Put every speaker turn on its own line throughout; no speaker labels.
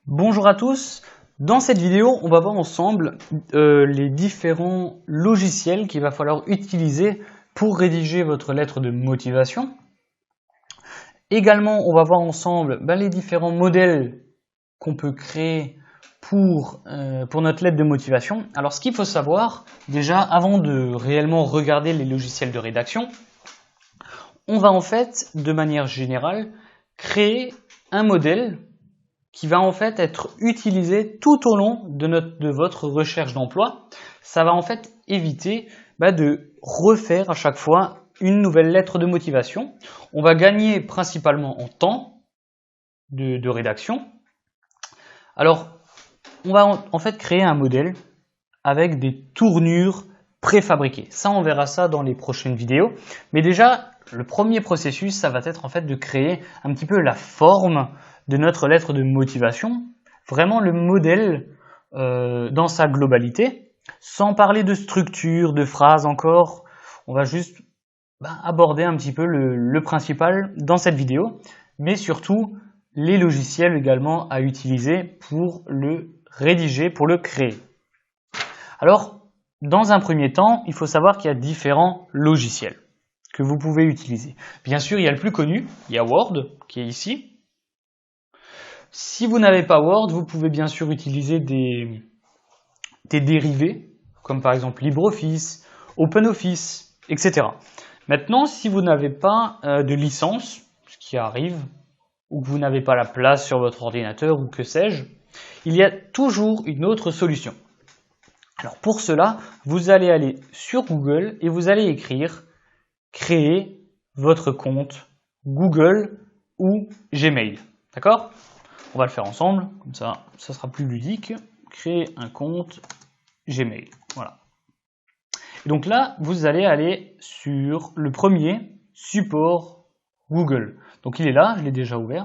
Bonjour à tous, dans cette vidéo on va voir ensemble les différents logiciels qu'il va falloir utiliser pour rédiger votre lettre de motivation. Également on va voir ensemble les différents modèles qu'on peut créer pour notre lettre de motivation. Alors ce qu'il faut savoir déjà avant de réellement regarder les logiciels de rédaction, on va en fait de manière générale créer un modèle qui va en fait être utilisé tout au long de votre recherche d'emploi. Ça va en fait éviter de refaire à chaque fois une nouvelle lettre de motivation. On va gagner principalement en temps de rédaction. Alors, on va en fait créer un modèle avec des tournures préfabriquées. Ça, on verra ça dans les prochaines vidéos. Mais déjà, le premier processus, ça va être en fait de créer un petit peu la forme de notre lettre de motivation, vraiment le modèle dans sa globalité, sans parler de structure, de phrase encore. On va juste aborder un petit peu le principal dans cette vidéo, mais surtout les logiciels également à utiliser pour le rédiger, pour le créer. Alors, dans un premier temps, il faut savoir qu'il y a différents logiciels que vous pouvez utiliser. Bien sûr, il y a le plus connu, il y a Word qui est ici. Si vous n'avez pas Word, vous pouvez bien sûr utiliser des dérivés, comme par exemple LibreOffice, OpenOffice, etc. Maintenant, si vous n'avez pas de licence, ce qui arrive, ou que vous n'avez pas la place sur votre ordinateur, ou que sais-je, il y a toujours une autre solution. Alors pour cela, vous allez aller sur Google et vous allez écrire « Créer votre compte Google ou Gmail ». D'accord ? On va le faire ensemble, comme ça sera plus ludique. Créer un compte Gmail. Voilà. Et donc là, vous allez aller sur le premier support Google. Donc il est là, je l'ai déjà ouvert.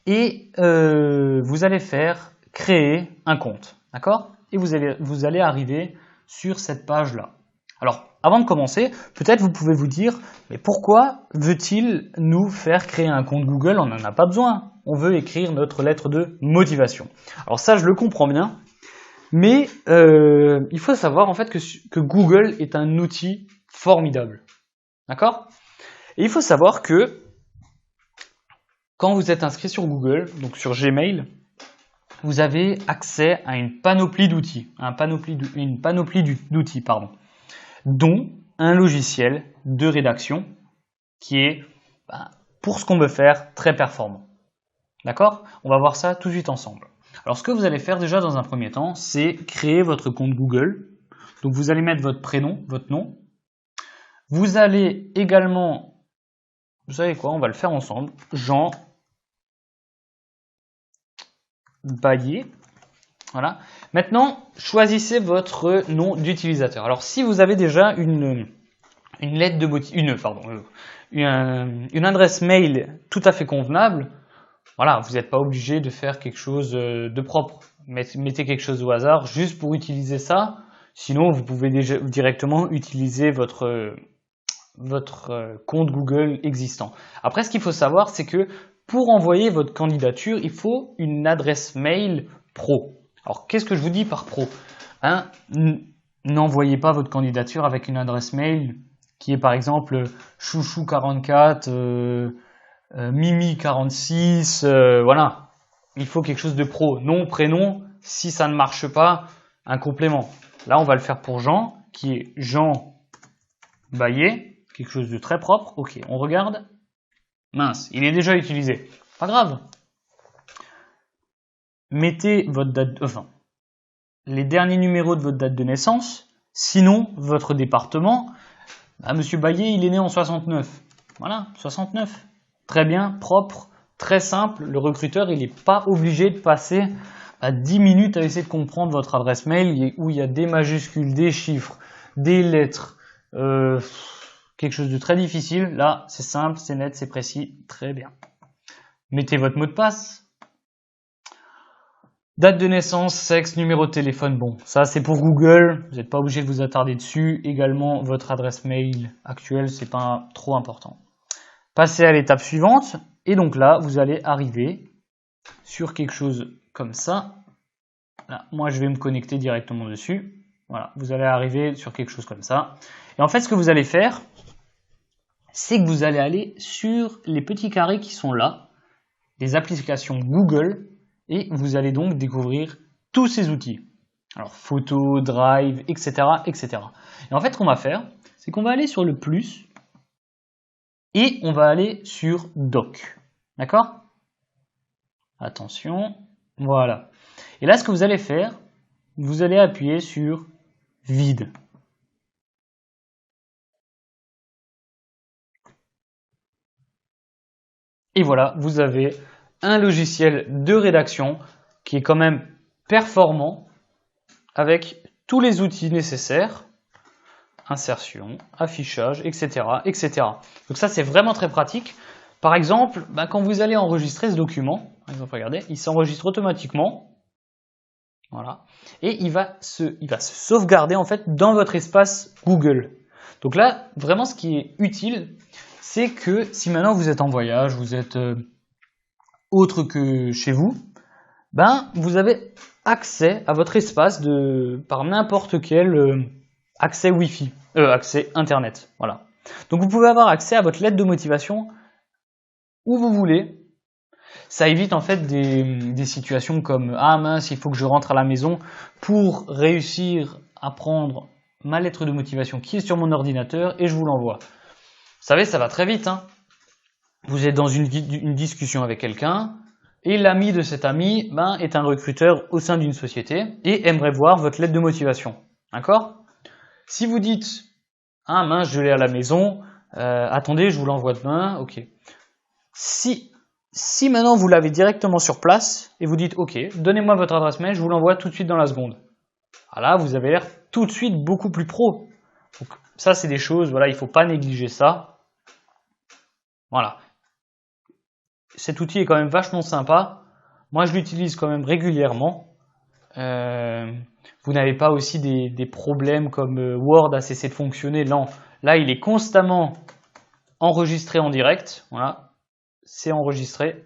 Et vous allez faire créer un compte. D'accord ? Et vous allez arriver sur cette page-là. Alors, avant de commencer, peut-être vous pouvez vous dire, mais pourquoi veut-il nous faire créer un compte Google? On n'en a pas besoin. On veut écrire notre lettre de motivation. Alors ça, je le comprends bien, mais il faut savoir en fait que Google est un outil formidable. D'accord? Et il faut savoir que quand vous êtes inscrit sur Google, donc sur Gmail, vous avez accès à une panoplie d'outils, une panoplie d'outils, dont un logiciel de rédaction qui est, pour ce qu'on veut faire, très performant. D'accord? On va voir ça tout de suite ensemble. Alors ce que vous allez faire déjà dans un premier temps, c'est créer votre compte Google. Donc vous allez mettre votre prénom, votre nom. Vous allez également, vous savez quoi, on va le faire ensemble, Jean Baillet. Voilà. Maintenant, choisissez votre nom d'utilisateur. Alors si vous avez déjà une lettre de une adresse mail tout à fait convenable, voilà, vous n'êtes pas obligé de faire quelque chose de propre. Mettez quelque chose au hasard juste pour utiliser ça. Sinon, vous pouvez déjà directement utiliser votre compte Google existant. Après, ce qu'il faut savoir, c'est que pour envoyer votre candidature, il faut une adresse mail pro. Alors, qu'est-ce que je vous dis par pro? N'envoyez pas votre candidature avec une adresse mail qui est par exemple chouchou44, mimi46, voilà. Il faut quelque chose de pro. Nom, prénom, si ça ne marche pas, un complément. Là, on va le faire pour Jean, qui est Jean Baillet, quelque chose de très propre. Ok, on regarde. Mince, il est déjà utilisé. Pas grave. Mettez votre date, les derniers numéros de votre date de naissance, sinon votre département. Monsieur Baillet, il est né en 69. Voilà, 69. Très bien, propre, très simple. Le recruteur, il n'est pas obligé de passer 10 minutes à essayer de comprendre votre adresse mail où il y a des majuscules, des chiffres, des lettres, quelque chose de très difficile. Là, c'est simple, c'est net, c'est précis, très bien. Mettez votre mot de passe. Date de naissance, sexe, numéro de téléphone, bon, ça c'est pour Google, vous n'êtes pas obligé de vous attarder dessus. Également, votre adresse mail actuelle, c'est pas trop important. Passez à l'étape suivante, et donc là, vous allez arriver sur quelque chose comme ça, là, moi je vais me connecter directement dessus. Voilà, vous allez arriver sur quelque chose comme ça. Et en fait, ce que vous allez faire, c'est que vous allez aller sur les petits carrés qui sont là, les applications Google, et vous allez donc découvrir tous ces outils. Alors photo, drive, etc., etc. Et en fait, ce qu'on va faire, c'est qu'on va aller sur le plus et on va aller sur doc. D'accord? Attention, voilà. Et là, ce que vous allez faire, vous allez appuyer sur vide. Et voilà, vous avez un logiciel de rédaction qui est quand même performant avec tous les outils nécessaires, insertion, affichage, etc., etc. Donc ça, c'est vraiment très pratique. Par exemple, quand vous allez enregistrer ce document, par exemple, regardez, il s'enregistre automatiquement. Voilà. Et il va se sauvegarder en fait dans votre espace Google. Donc là, vraiment, ce qui est utile, c'est que si maintenant vous êtes en voyage, vous êtes autre que chez vous, vous avez accès à votre espace par n'importe quel accès Wi-Fi, accès Internet. Voilà. Donc vous pouvez avoir accès à votre lettre de motivation où vous voulez. Ça évite en fait des situations comme « Ah mince, il faut que je rentre à la maison pour réussir à prendre ma lettre de motivation qui est sur mon ordinateur et je vous l'envoie. » Vous savez, ça va très vite. Hein. Vous êtes dans une discussion avec quelqu'un et l'ami de cet ami est un recruteur au sein d'une société et aimerait voir votre lettre de motivation. D'accord? Si vous dites « Ah mince, je l'ai à la maison, attendez, je vous l'envoie demain. » Ok. Si maintenant vous l'avez directement sur place et vous dites « Ok, donnez-moi votre adresse mail, je vous l'envoie tout de suite dans la seconde. » Là, vous avez l'air tout de suite beaucoup plus pro. Donc, ça, c'est des choses, voilà, il ne faut pas négliger ça. Voilà. Cet outil est quand même vachement sympa. Moi, je l'utilise quand même régulièrement. Vous n'avez pas aussi des problèmes comme Word a cessé de fonctionner. Non, là, il est constamment enregistré en direct. Voilà. C'est enregistré,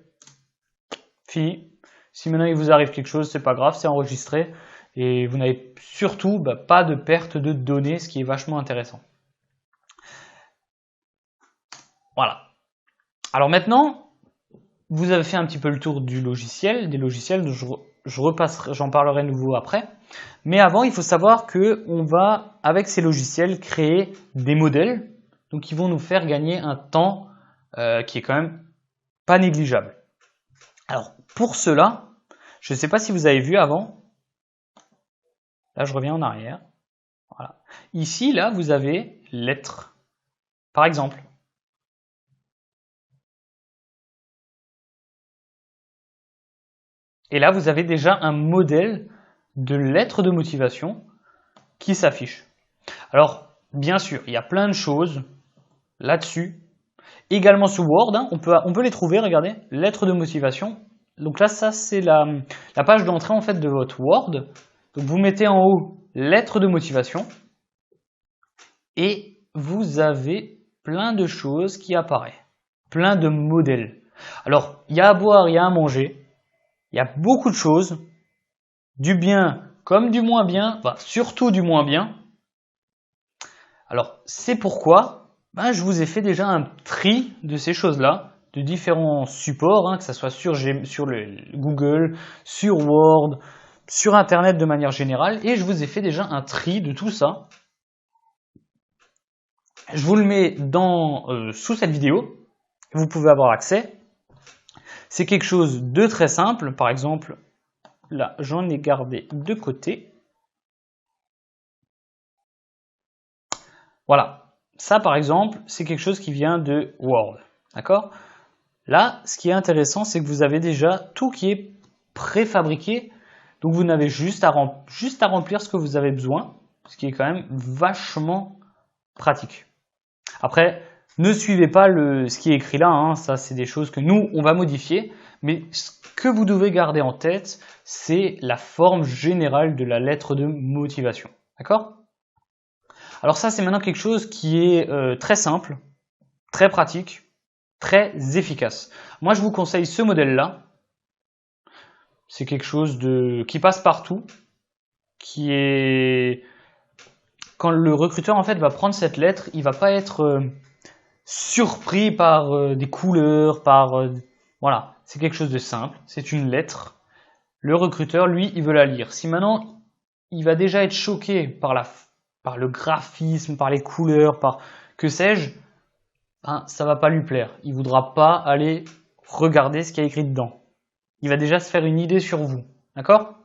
fini. Si maintenant il vous arrive quelque chose, c'est pas grave, c'est enregistré et vous n'avez surtout pas de perte de données, ce qui est vachement intéressant. Voilà. Alors maintenant, vous avez fait un petit peu le tour du logiciel, des logiciels, j'en parlerai de nouveau après. Mais avant, il faut savoir que on va, avec ces logiciels, créer des modèles, donc qui vont nous faire gagner un temps qui est quand même pas négligeable. Alors, pour cela, je ne sais pas si vous avez vu avant, là je reviens en arrière, voilà. Ici, là, vous avez lettres, par exemple. Et là, vous avez déjà un modèle de lettre de motivation qui s'affiche. Alors, bien sûr, il y a plein de choses là-dessus. Également sous Word, hein, on peut les trouver, regardez, lettre de motivation. Donc là, ça c'est la page d'entrée en fait de votre Word. Donc vous mettez en haut lettre de motivation et vous avez plein de choses qui apparaissent, plein de modèles. Alors, il y a à boire, il y a à manger, il y a beaucoup de choses, du bien comme du moins bien, enfin, surtout du moins bien. Alors, c'est pourquoi je vous ai fait déjà un tri de ces choses-là, de différents supports, hein, que ce soit sur le Google, sur Word, sur Internet de manière générale, et je vous ai fait déjà un tri de tout ça. Je vous le mets sous cette vidéo, vous pouvez avoir accès. C'est quelque chose de très simple, par exemple, là j'en ai gardé de côté. Voilà. Ça, par exemple, c'est quelque chose qui vient de Word. D'accord? Là, ce qui est intéressant, c'est que vous avez déjà tout qui est préfabriqué. Donc, vous n'avez juste à remplir ce que vous avez besoin, ce qui est quand même vachement pratique. Après, ne suivez pas ce qui est écrit là. Hein, ça, c'est des choses que nous, on va modifier. Mais ce que vous devez garder en tête, c'est la forme générale de la lettre de motivation. D'accord? Alors ça, c'est maintenant quelque chose qui est très simple, très pratique, très efficace. Moi, je vous conseille ce modèle-là. c'est quelque chose qui passe partout, qui est... Quand le recruteur en fait va prendre cette lettre, il va pas être surpris par des couleurs, voilà, c'est quelque chose de simple, c'est une lettre. Le recruteur, lui, il veut la lire. Si maintenant, il va déjà être choqué par le graphisme, par les couleurs, par que sais-je, hein, ça va pas lui plaire. Il voudra pas aller regarder ce qu'il y a écrit dedans. Il va déjà se faire une idée sur vous, d'accord ?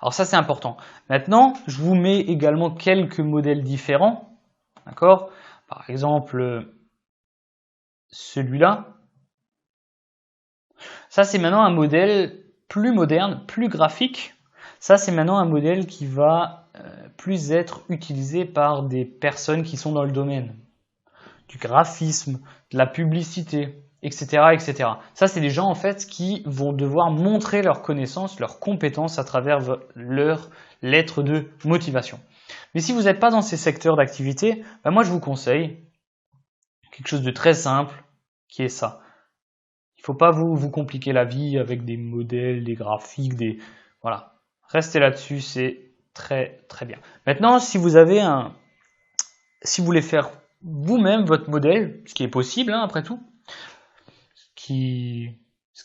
Alors ça, c'est important. Maintenant, je vous mets également quelques modèles différents, d'accord ? Par exemple, celui-là. Ça, c'est maintenant un modèle plus moderne, plus graphique. Ça, c'est maintenant un modèle qui va plus être utilisé par des personnes qui sont dans le domaine du graphisme, de la publicité, etc., etc. Ça, c'est des gens en fait qui vont devoir montrer leurs connaissances, leurs compétences à travers leurs lettres de motivation. Mais si vous n'êtes pas dans ces secteurs d'activité, ben moi, je vous conseille quelque chose de très simple, qui est ça. Il ne faut pas vous compliquer la vie avec des modèles, des graphiques, voilà. Restez là-dessus, c'est très très bien. Maintenant, si vous voulez faire vous-même votre modèle, ce qui est possible, hein, après tout, ce qui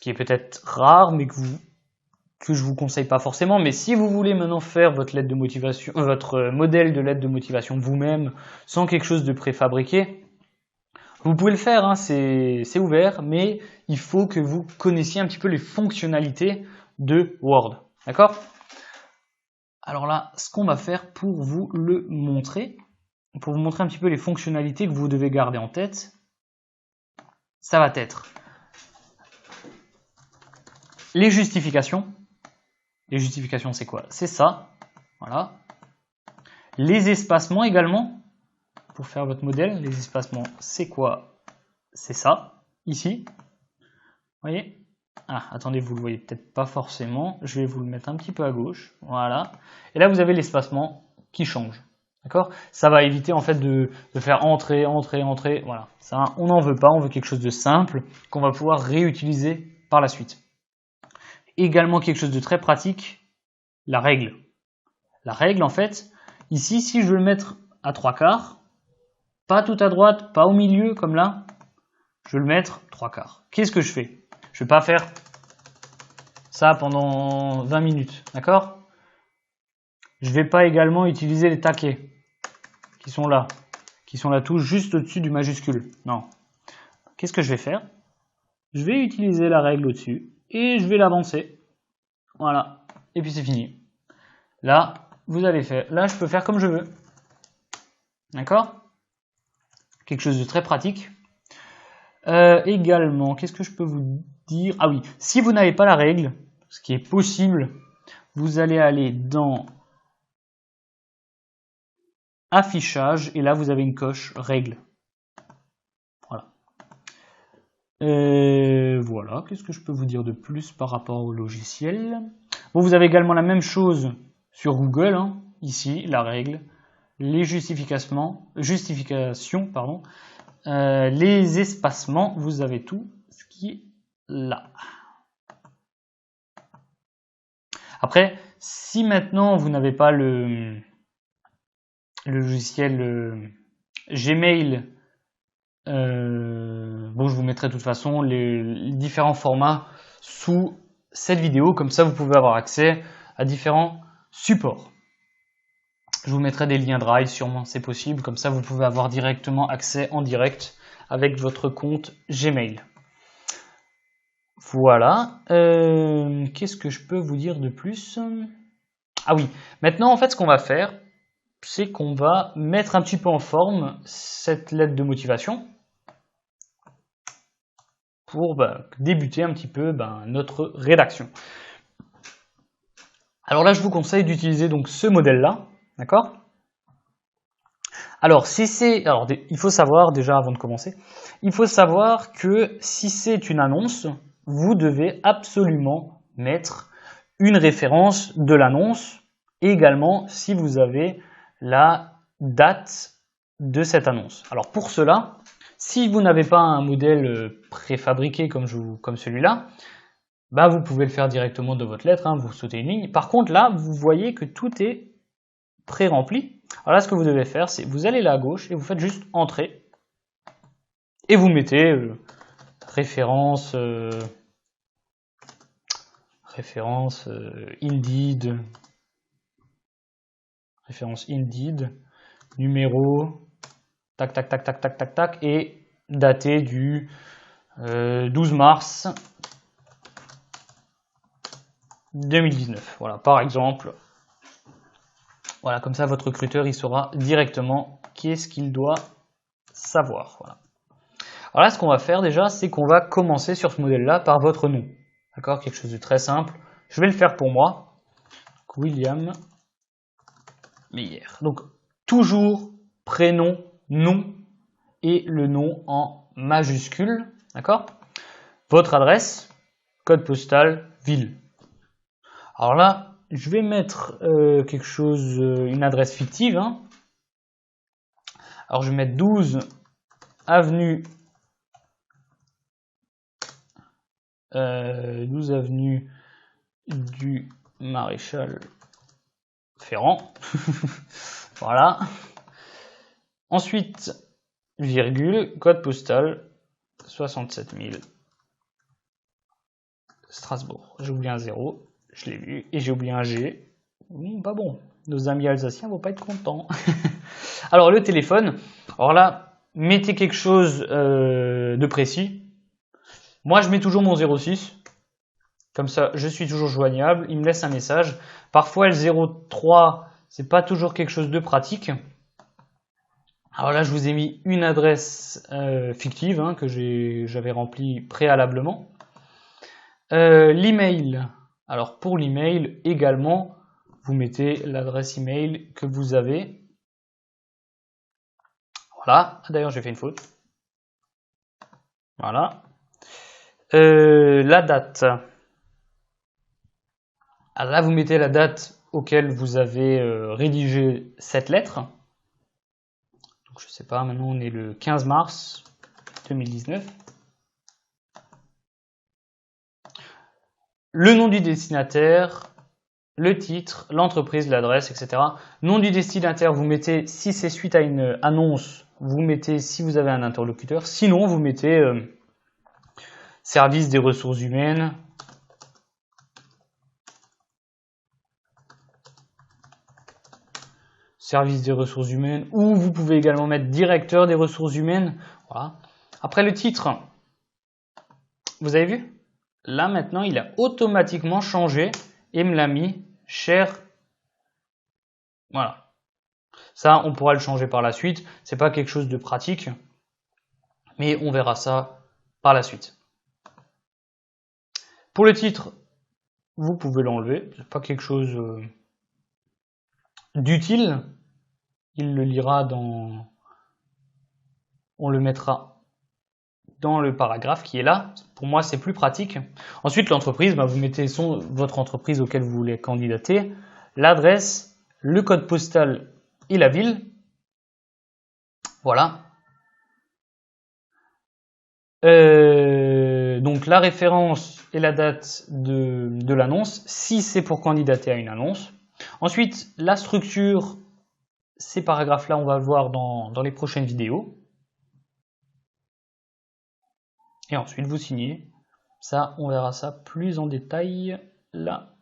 est peut-être rare, mais que je vous conseille pas forcément. Mais si vous voulez maintenant faire votre lettre de motivation, votre modèle de lettre de motivation vous-même, sans quelque chose de préfabriqué, vous pouvez le faire, hein, c'est ouvert, mais il faut que vous connaissiez un petit peu les fonctionnalités de Word. D'accord ? Alors là, ce qu'on va faire pour vous le montrer, pour vous montrer un petit peu les fonctionnalités que vous devez garder en tête, ça va être les justifications. Les justifications, c'est quoi? C'est ça. Voilà. Les espacements également. Pour faire votre modèle, les espacements, c'est quoi? C'est ça, ici. Vous voyez? Ah, attendez, vous le voyez peut-être pas forcément. Je vais vous le mettre un petit peu à gauche. Voilà. Et là, vous avez l'espacement qui change. D'accord? Ça va éviter en fait de faire entrer. Voilà. Ça, on n'en veut pas. On veut quelque chose de simple qu'on va pouvoir réutiliser par la suite. Également quelque chose de très pratique, la règle. La règle, en fait, ici, si je veux le mettre à 3/4, pas tout à droite, pas au milieu, comme là, je veux le mettre 3/4. Qu'est-ce que je fais? Je ne vais pas faire ça pendant 20 minutes, d'accord? Je ne vais pas également utiliser les taquets qui sont là tous juste au-dessus du majuscule. Non. Qu'est-ce que je vais faire? Je vais utiliser la règle au-dessus et je vais l'avancer. Voilà. Et puis c'est fini. Là, vous allez faire. Là, je peux faire comme je veux. D'accord? Quelque chose de très pratique. Également, qu'est-ce que je peux vous dire? Ah oui, si vous n'avez pas la règle, ce qui est possible, vous allez aller dans affichage et là vous avez une coche règle. Voilà. Voilà, qu'est-ce que je peux vous dire de plus par rapport au logiciel? Bon, vous avez également la même chose sur Google, hein, ici, la règle, les justifications, pardon. Les espacements, vous avez tout ce qui est là. Après, si maintenant vous n'avez pas le logiciel Gmail, bon, je vous mettrai de toute façon les différents formats sous cette vidéo, comme ça vous pouvez avoir accès à différents supports. Je vous mettrai des liens Drive, sûrement c'est possible, comme ça vous pouvez avoir directement accès en direct avec votre compte Gmail. Voilà. Qu'est-ce que je peux vous dire de plus? Ah oui, maintenant en fait ce qu'on va faire, c'est qu'on va mettre un petit peu en forme cette lettre de motivation pour débuter un petit peu notre rédaction. Alors là, je vous conseille d'utiliser donc ce modèle-là, d'accord? Alors, il faut savoir déjà avant de commencer, il faut savoir que si c'est une annonce, vous devez absolument mettre une référence de l'annonce et également si vous avez la date de cette annonce. Alors pour cela, si vous n'avez pas un modèle préfabriqué comme celui-là, bah vous pouvez le faire directement de votre lettre, hein, vous sautez une ligne. Par contre là, vous voyez que tout est pré-rempli. Alors là, ce que vous devez faire, c'est vous allez là à gauche et vous faites juste Entrée. Et vous mettez référence Indeed, numéro, tac, tac, tac, tac, tac, tac, tac, et daté du 12 mars 2019. Voilà, par exemple. Voilà, comme ça, votre recruteur, il saura directement qu'est-ce qu'il doit savoir. Voilà. Alors là, ce qu'on va faire déjà, c'est qu'on va commencer sur ce modèle-là par votre nom. D'accord? Quelque chose de très simple. Je vais le faire pour moi. William Meyer. Donc, toujours prénom, nom et le nom en majuscule. D'accord? Votre adresse, code postal, ville. Alors là, je vais mettre quelque chose, une adresse fictive. Hein. Alors je vais mettre 12 avenue 12 avenue du Maréchal Ferrand. Voilà. Ensuite, virgule, code postal 67 000 Strasbourg. J'ai oublié un 0, je l'ai vu, et j'ai oublié un G. Pas bon. Nos amis alsaciens vont pas être contents. Alors le téléphone, alors là, mettez quelque chose de précis. Moi, je mets toujours mon 06. Comme ça, je suis toujours joignable. Il me laisse un message. Parfois, le 03, c'est pas toujours quelque chose de pratique. Alors là, je vous ai mis une adresse fictive hein, que j'avais remplie préalablement. L'email. Alors pour l'email également, vous mettez l'adresse email que vous avez. Voilà. D'ailleurs, j'ai fait une faute. Voilà. La date. Alors là, vous mettez la date auquel vous avez rédigé cette lettre. Donc, je sais pas, maintenant on est le 15 mars 2019. Le nom du destinataire, le titre, l'entreprise, l'adresse, etc. Nom du destinataire, vous mettez, si c'est suite à une annonce, vous mettez si vous avez un interlocuteur. Sinon, vous mettez service des ressources humaines. Service des ressources humaines, ou vous pouvez également mettre directeur des ressources humaines. Voilà. Après le titre, vous avez vu? Là maintenant, il a automatiquement changé et me l'a mis cher. Voilà. Ça, on pourra le changer par la suite. C'est pas quelque chose de pratique, mais on verra ça par la suite. Pour le titre, vous pouvez l'enlever. C'est pas quelque chose d'utile. Il le lira dans... On le mettra dans le paragraphe qui est là. Pour moi, c'est plus pratique. Ensuite, l'entreprise, vous mettez votre entreprise auquel vous voulez candidater, l'adresse, le code postal et la ville. Voilà. Donc, la référence et la date de l'annonce, si c'est pour candidater à une annonce. Ensuite, la structure, ces paragraphes-là, on va le voir dans les prochaines vidéos. Et ensuite, vous signez. Ça, on verra ça plus en détail la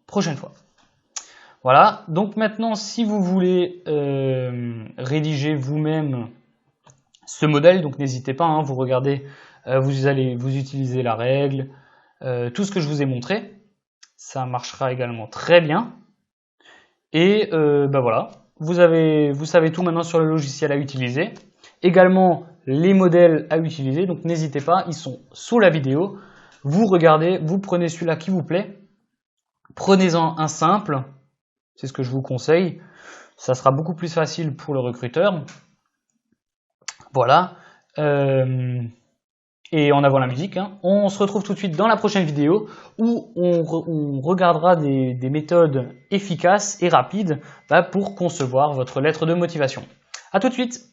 prochaine fois. Voilà. Donc maintenant, si vous voulez rédiger vous-même ce modèle, donc n'hésitez pas, hein, vous regardez, vous utilisez la règle, tout ce que je vous ai montré. Ça marchera également très bien. Et voilà. Vous savez tout maintenant sur le logiciel à utiliser. Également, les modèles à utiliser, donc n'hésitez pas, ils sont sous la vidéo. Vous regardez, vous prenez celui-là qui vous plaît. Prenez-en un simple, c'est ce que je vous conseille. Ça sera beaucoup plus facile pour le recruteur. Voilà. Et en avant la musique. Hein. On se retrouve tout de suite dans la prochaine vidéo où on regardera des méthodes efficaces et rapides pour concevoir votre lettre de motivation. À tout de suite.